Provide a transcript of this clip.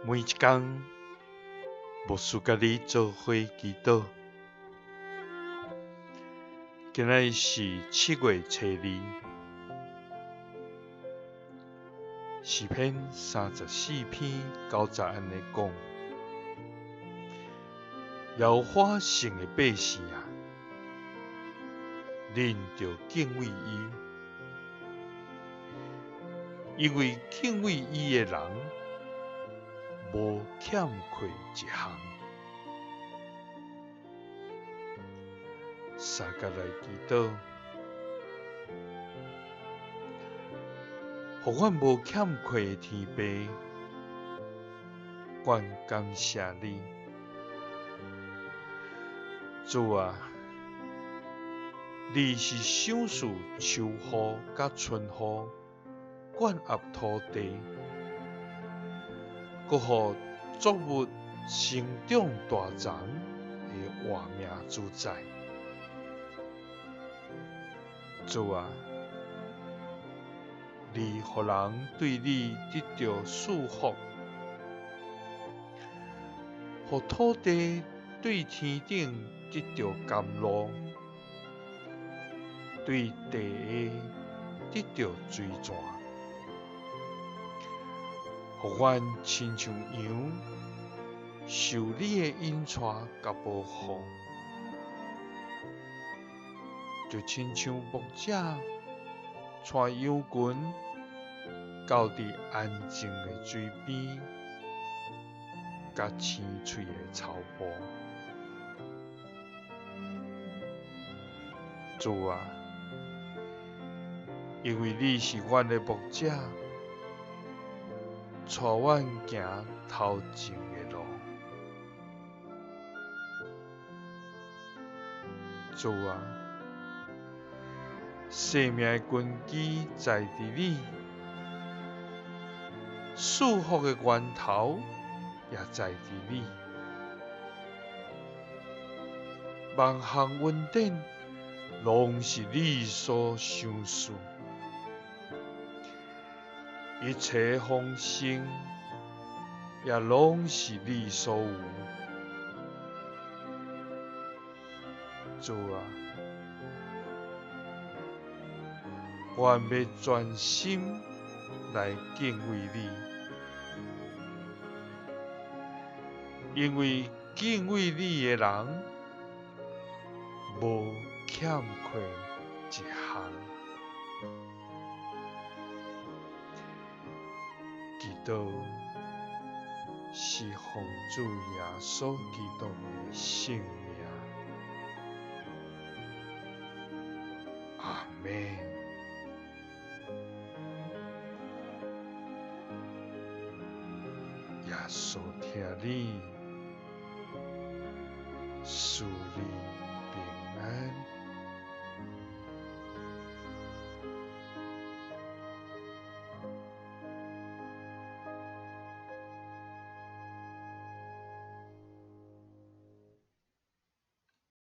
每一天，牧师甲你做伙祈祷。今仔是7月初2，诗篇34篇90安尼讲：耶和华神的百姓啊，恁着敬畏伊，因为敬畏伊的人，无欠缺一项。三甲来祈祷，互阮无欠缺的天父，阮感谢你，主啊，你是赏赐秋雨甲春雨，灌压土地，搁互作物生长大长的活命主宰。主啊，你互人对你得到祝福，互土地对天顶得到甘露，对地下得到水泉，互阮亲像羊受你的引带甲保护，就亲像牧者带羊群到伫安静的水边，甲青翠的草坡。主啊，因为你是阮的牧者，带阮行头前的路。主啊，生命的根基在伫你，祝福的源头也在伫你，万项恩典拢是你所赏赐，一切丰盛也拢是你所有。主啊，阮要专心来敬畏你，因为敬畏你的人，无欠缺一项。祈祷是奉主耶稣基督的圣名。阿们。耶稣听你，赐你